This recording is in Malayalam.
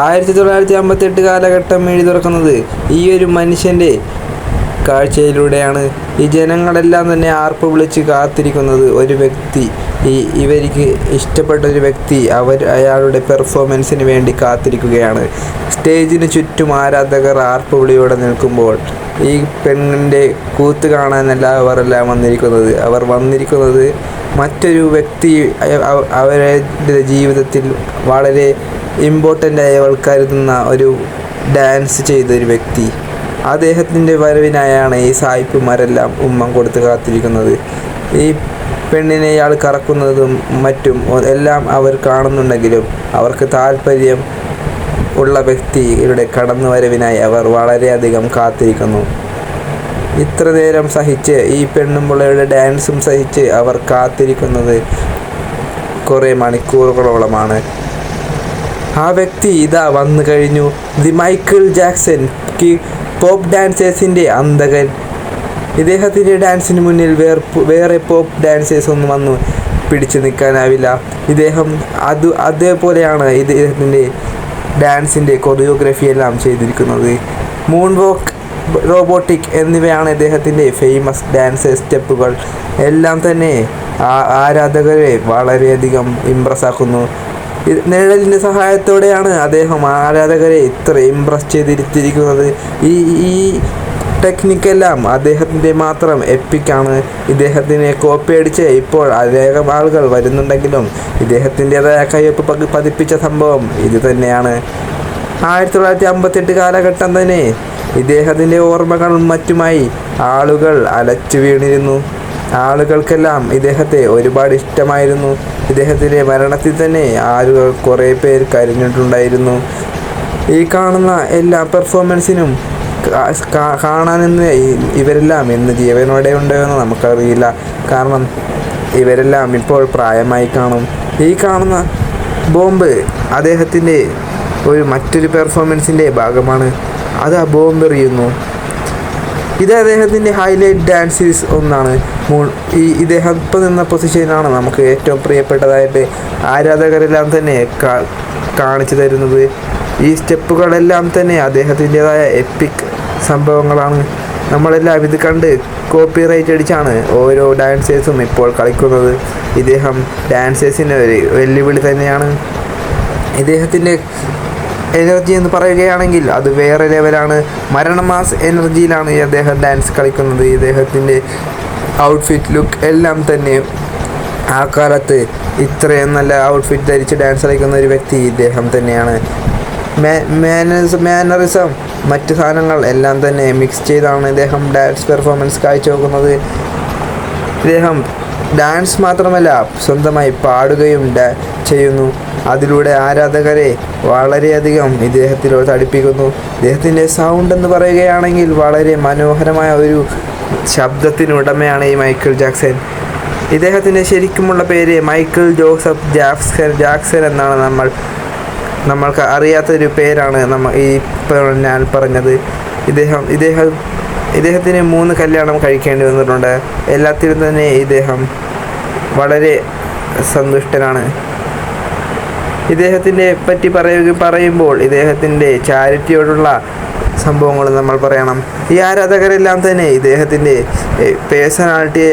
1958 കാലഘട്ടം എഴുതി തുറക്കുന്നത് ഈ ഒരു മനുഷ്യൻ്റെ കാഴ്ചയിലൂടെയാണ്. ഈ ജനങ്ങളെല്ലാം തന്നെ ആർപ്പ് വിളിച്ച് കാത്തിരിക്കുന്നത് ഒരു വ്യക്തി, ഇവർക്ക് ഇഷ്ടപ്പെട്ട ഒരു വ്യക്തി അയാളുടെ പെർഫോമൻസിന് വേണ്ടി കാത്തിരിക്കുകയാണ്. സ്റ്റേജിന് ചുറ്റും ആരാധകർ ആർപ്പ് വിളിയോടെ നിൽക്കുമ്പോൾ ഈ പെണ്ണിൻ്റെ കൂത്ത് കാണാനല്ല അവരെല്ലാം വന്നിരിക്കുന്നത്. അവർ വന്നിരിക്കുന്നത് മറ്റൊരു വ്യക്തി അവരുടെ ജീവിതത്തിൽ വളരെ ഇമ്പോർട്ടൻ്റായി അവൾ കരുതുന്ന ഒരു ഡാൻസ് ചെയ്തൊരു വ്യക്തി, അദ്ദേഹത്തിൻ്റെ വരവിനായാണ് ഈ സായിപ്പുമാരെല്ലാം ഉമ്മം കൊടുത്ത് കാത്തിരിക്കുന്നത്. ഈ പെണ്ണിനെ ഇയാൾ കറക്കുന്നതും മറ്റും എല്ലാം അവർ കാണുന്നുണ്ടെങ്കിലും അവർക്ക് താല്പര്യം ഉള്ള വ്യക്തിയുടെ കടന്നുവരവിനായി അവർ വളരെയധികം കാത്തിരിക്കുന്നു. ഇത്ര നേരം സഹിച്ച് ഈ പെണ്ണുമ്പിള്ളയുടെ ഡാൻസും സഹിച്ച് അവർ കാത്തിരിക്കുന്നത് കുറേ മണിക്കൂറുകളോളമാണ്. ആ വ്യക്തി ഇതാ വന്നു കഴിഞ്ഞു. ദി മൈക്കിൾ ജാക്സൺ പോപ്പ് ഡാൻസേഴ്സിൻ്റെ അന്തകൻ. ഇദ്ദേഹത്തിൻ്റെ ഡാൻസിന് മുന്നിൽ വേറെ പോപ്പ് ഡാൻസേഴ്സ് ഒന്നും വന്നു പിടിച്ചു നിൽക്കാനാവില്ല. ഇദ്ദേഹം അതേപോലെയാണ് ഇദ്ദേഹത്തിൻ്റെ ഡാൻസിൻ്റെ കൊറിയോഗ്രഫി എല്ലാം ചെയ്തിരിക്കുന്നത്. മൂൺ വോക്ക്, റോബോട്ടിക് എന്നിവയാണ് ഇദ്ദേഹത്തിൻ്റെ ഫേമസ് ഡാൻസ് സ്റ്റെപ്പുകൾ. എല്ലാം തന്നെ ആരാധകരെ വളരെയധികം ഇംപ്രസ് ആക്കുന്നു. നിഴലിൻ്റെ സഹായത്തോടെയാണ് അദ്ദേഹം ആരാധകരെ ഇത്ര ഇംപ്രസ് ചെയ്തിരിക്കുന്നത്. ഈ ടെക്നിക്കെല്ലാം അദ്ദേഹത്തിൻ്റെ മാത്രം എപ്പിക്കാണ്. ഇദ്ദേഹത്തിനെ കോപ്പി അടിച്ച് ഇപ്പോൾ അനേകം ആളുകൾ വരുന്നുണ്ടെങ്കിലും ഇദ്ദേഹത്തിൻ്റെതായ കയ്യൊപ്പ് പതിപ്പിച്ച സംഭവം ഇത് തന്നെയാണ്. 1958 കാലഘട്ടം തന്നെ ഇദ്ദേഹത്തിൻ്റെ ഓർമ്മകളും മറ്റുമായി ആളുകൾ അലച്ചു വീണിരുന്നു. ആളുകൾക്കെല്ലാം ഇദ്ദേഹത്തെ ഒരുപാട് ഇഷ്ടമായിരുന്നു. ഇദ്ദേഹത്തിൻ്റെ മരണത്തിൽ തന്നെ ആളുകൾ കുറേ പേർ കരഞ്ഞിട്ടുണ്ടായിരുന്നു. ഈ കാണുന്ന എല്ലാ പെർഫോമൻസിനും കാണാനെന്ന് ഇവരെല്ലാം ഇന്ന് ജീവനോടെ ഉണ്ടോ എന്ന് നമുക്കറിയില്ല. കാരണം ഇവരെല്ലാം ഇപ്പോൾ പ്രായമായി കാണും. ഈ കാണുന്ന ബോംബ് അദ്ദേഹത്തിൻ്റെ മറ്റൊരു പെർഫോമൻസിൻ്റെ ഭാഗമാണ്. അത് ആ ബോംബ് എറിയുന്നു. ഇത് അദ്ദേഹത്തിൻ്റെ ഹൈലൈറ്റ് ഡാൻസസ് ഒന്നാണ്. ഇദ്ദേഹം ഇപ്പോൾ നിന്ന പൊസിഷനാണ് നമുക്ക് ഏറ്റവും പ്രിയപ്പെട്ടതായിട്ട് ആരാധകരെല്ലാം തന്നെ കാണിച്ചു തരുന്നത്. ഈ സ്റ്റെപ്പുകളെല്ലാം തന്നെ അദ്ദേഹത്തിൻ്റെതായ എപ്പിക് സംഭവങ്ങളാണ്. നമ്മളെല്ലാം ഇത് കണ്ട് കോപ്പിറൈറ്റ് അടിച്ചാണ് ഓരോ ഡാൻസേഴ്സും ഇപ്പോൾ കളിക്കുന്നത്. ഇദ്ദേഹം ഡാൻസേഴ്സിന് ഒരു വെല്ലുവിളി തന്നെയാണ്. ഇദ്ദേഹത്തിൻ്റെ എനർജി എന്ന് പറയുകയാണെങ്കിൽ അത് വേറെ ലെവലാണ്. മരണമാസ് എനർജിയിലാണ് അദ്ദേഹം ഡാൻസ് കളിക്കുന്നത്. ഇദ്ദേഹത്തിൻ്റെ ഔട്ട്ഫിറ്റ്, ലുക്ക് എല്ലാം തന്നെ ആ കാലത്ത് ഇത്രയും നല്ല ഔട്ട്ഫിറ്റ് ധരിച്ച് ഡാൻസ് കളിക്കുന്ന ഒരു വ്യക്തി ഇദ്ദേഹം തന്നെയാണ്. മാനറിസം മറ്റ് സാധനങ്ങൾ എല്ലാം തന്നെ മിക്സ് ചെയ്താണ് ഇദ്ദേഹം ഡാൻസ് പെർഫോമൻസ് കാഴ്ചവെക്കുന്നത്. ഇദ്ദേഹം ഡാൻസ് മാത്രമല്ല സ്വന്തമായി പാടുകയും ചെയ്യുന്നു. അതിലൂടെ ആരാധകരെ വളരെയധികം ഇദ്ദേഹത്തിലോട്ട് അടുപ്പിക്കുന്നു. ഇദ്ദേഹത്തിൻ്റെ സൗണ്ട് എന്ന് പറയുകയാണെങ്കിൽ വളരെ മനോഹരമായ ഒരു ശബ്ദത്തിനുടമയാണ് ഈ മൈക്കിൾ ജാക്സൺ. ഇദ്ദേഹത്തിൻ്റെ ശരിക്കുമുള്ള പേര് മൈക്കിൾ ജോസഫ് ജാക്സൺ എന്നാണ്. നമ്മൾക്ക് അറിയാത്തൊരു പേരാണ് ഞാൻ പറഞ്ഞത്. ഇദ്ദേഹത്തിന് 3 കല്യാണം കഴിക്കേണ്ടി വന്നിട്ടുണ്ട്. എല്ലാത്തിലും തന്നെ ഇദ്ദേഹം വളരെ സന്തുഷ്ടനാണ്. ഇദ്ദേഹത്തിൻ്റെ പറ്റി പറയുമ്പോൾ ഇദ്ദേഹത്തിൻ്റെ ചാരിറ്റിയോടുള്ള സംഭവങ്ങൾ നമ്മൾ പറയണം. ഈ ആരാധകരെല്ലാം തന്നെ ഇദ്ദേഹത്തിൻ്റെ പേഴ്സണാലിറ്റിയെ